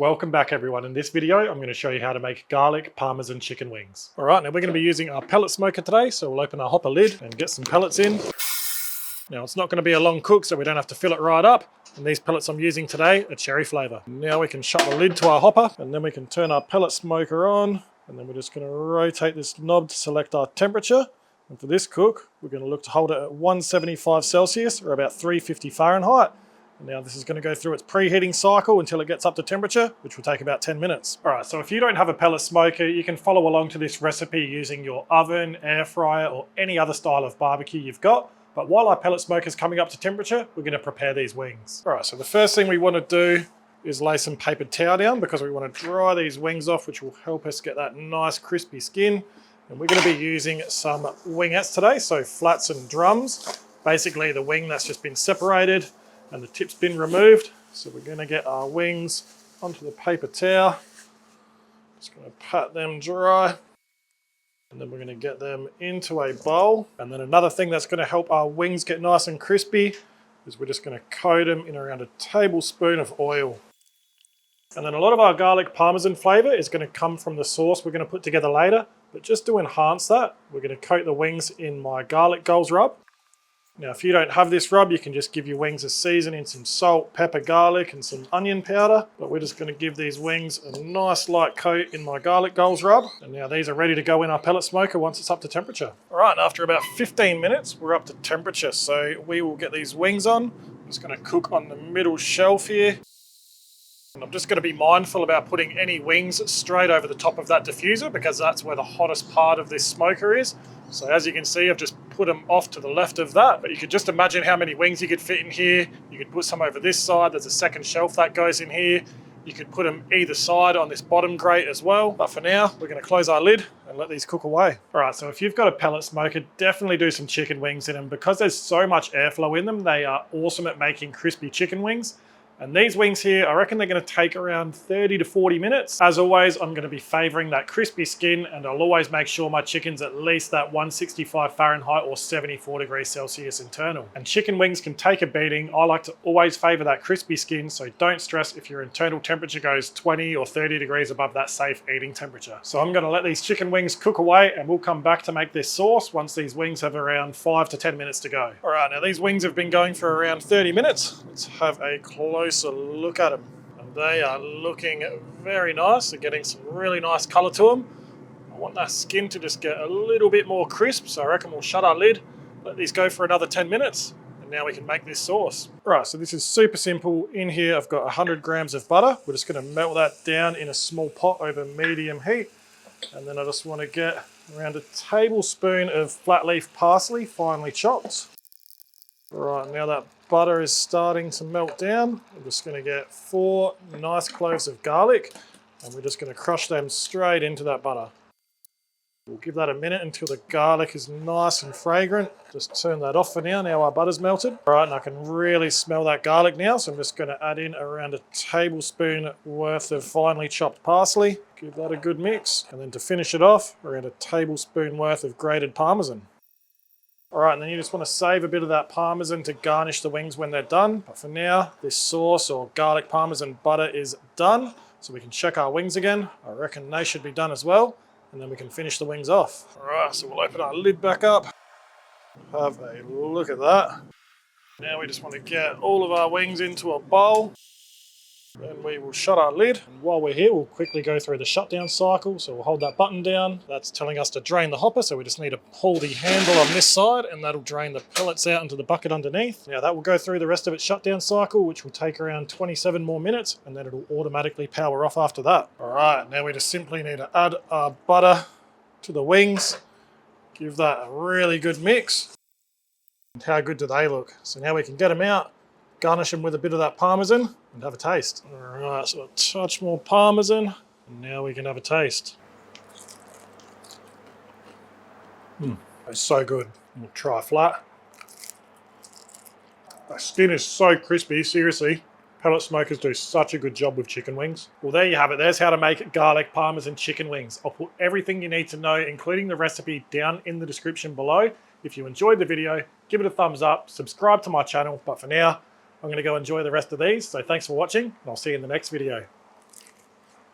Welcome back everyone. In this video, I'm going to show you how to make garlic parmesan chicken wings. All right, now we're going to be using our pellet smoker today, so we'll open our hopper lid and get some pellets in. Now it's not going to be a long cook, so we don't have to fill it right up. And these pellets I'm using today are cherry flavour. Now we can shut the lid to our hopper, and then we can turn our pellet smoker on, and then we're just going to rotate this knob to select our temperature. And for this cook, we're going to look to hold it at 175 Celsius or about 350 Fahrenheit. Now this is going to go through its preheating cycle until it gets up to temperature, which will take about 10 minutes. All right, so if you don't have a pellet smoker, you can follow along to this recipe using your oven, air fryer, or any other style of barbecue you've got. But while our pellet smoker is coming up to temperature, we're going to prepare these wings. All right, so the first thing we want to do is lay some paper towel down because we want to dry these wings off, which will help us get that nice crispy skin. And we're going to be using some wingettes today, so flats and drums. Basically the wing that's just been separated and the tip's been removed. So we're going to get our wings onto the paper towel. Just going to pat them dry. And then we're going to get them into a bowl. And then another thing that's going to help our wings get nice and crispy is we're just going to coat them in around a tablespoon of oil. And then a lot of our garlic parmesan flavour is going to come from the sauce we're going to put together later. But just to enhance that, we're going to coat the wings in my garlic goals rub. Now, if you don't have this rub, you can just give your wings a season in some salt, pepper, garlic, and some onion powder. But we're just going to give these wings a nice light coat in my garlic goals rub. And now these are ready to go in our pellet smoker once it's up to temperature. All right, after about 15 minutes, we're up to temperature. So we will get these wings on. I'm just going to cook on the middle shelf here. And I'm just going to be mindful about putting any wings straight over the top of that diffuser because that's where the hottest part of this smoker is. So as you can see, I've just put them off to the left of that. But you could just imagine how many wings you could fit in here. You could put some over this side. There's a second shelf that goes in here. You could put them either side on this bottom grate as well. But for now, we're going to close our lid and let these cook away. All right, so if you've got a pellet smoker, definitely do some chicken wings in them. Because there's so much airflow in them, they are awesome at making crispy chicken wings. And these wings here, I reckon they're going to take around 30 to 40 minutes. As always, I'm going to be favoring that crispy skin, and I'll always make sure my chicken's at least that 165 Fahrenheit or 74 degrees Celsius internal. And chicken wings can take a beating. I like to always favor that crispy skin, so don't stress if your internal temperature goes 20 or 30 degrees above that safe eating temperature. So I'm going to let these chicken wings cook away, and we'll come back to make this sauce once these wings have around 5 to 10 minutes to go. All right, now these wings have been going for around 30 minutes. Let's have a closer look at them. And they are looking very nice. They're getting some really nice colour to them. I want that skin to just get a little bit more crisp, so I reckon we'll shut our lid, let these go for another 10 minutes, and now we can make this sauce. Right, so this is super simple. In here I've got 100 grams of butter. We're just going to melt that down in a small pot over medium heat. And then I just want to get around a tablespoon of flat leaf parsley, finely chopped. Right, now that butter is starting to melt down. I'm just going to get 4 nice cloves of garlic, and we're just going to crush them straight into that butter. We'll give that a minute until the garlic is nice and fragrant. Just turn that off for now. Now our butter's melted. All right, and I can really smell that garlic now, so I'm just going to add in around a tablespoon worth of finely chopped parsley. Give that a good mix, and then to finish it off, around a tablespoon worth of grated Parmesan. All right, and then you just want to save a bit of that Parmesan to garnish the wings when they're done. But for now, this sauce or garlic Parmesan butter is done. So we can check our wings again. I reckon they should be done as well. And then we can finish the wings off. All right, so we'll open our lid back up. Have a look at that. Now we just want to get all of our wings into a bowl. Then we will shut our lid. And while we're here, we'll quickly go through the shutdown cycle. So we'll hold that button down. That's telling us to drain the hopper. So we just need to pull the handle on this side, and that'll drain the pellets out into the bucket underneath. Now that will go through the rest of its shutdown cycle, which will take around 27 more minutes, and then it'll automatically power off after that. All right, now we just simply need to add our butter to the wings. Give that a really good mix. And how good do they look? So now we can get them out, garnish them with a bit of that Parmesan, and have a taste. All right, so a touch more Parmesan, and now we can have a taste. It's so good. We'll try flat. The skin is so crispy, seriously. Pellet smokers do such a good job with chicken wings. Well, there you have it. There's how to make garlic Parmesan chicken wings. I'll put everything you need to know, including the recipe, down in the description below. If you enjoyed the video, give it a thumbs up, subscribe to my channel. But for now, I'm going to go enjoy the rest of these. So thanks for watching, and I'll see you in the next video.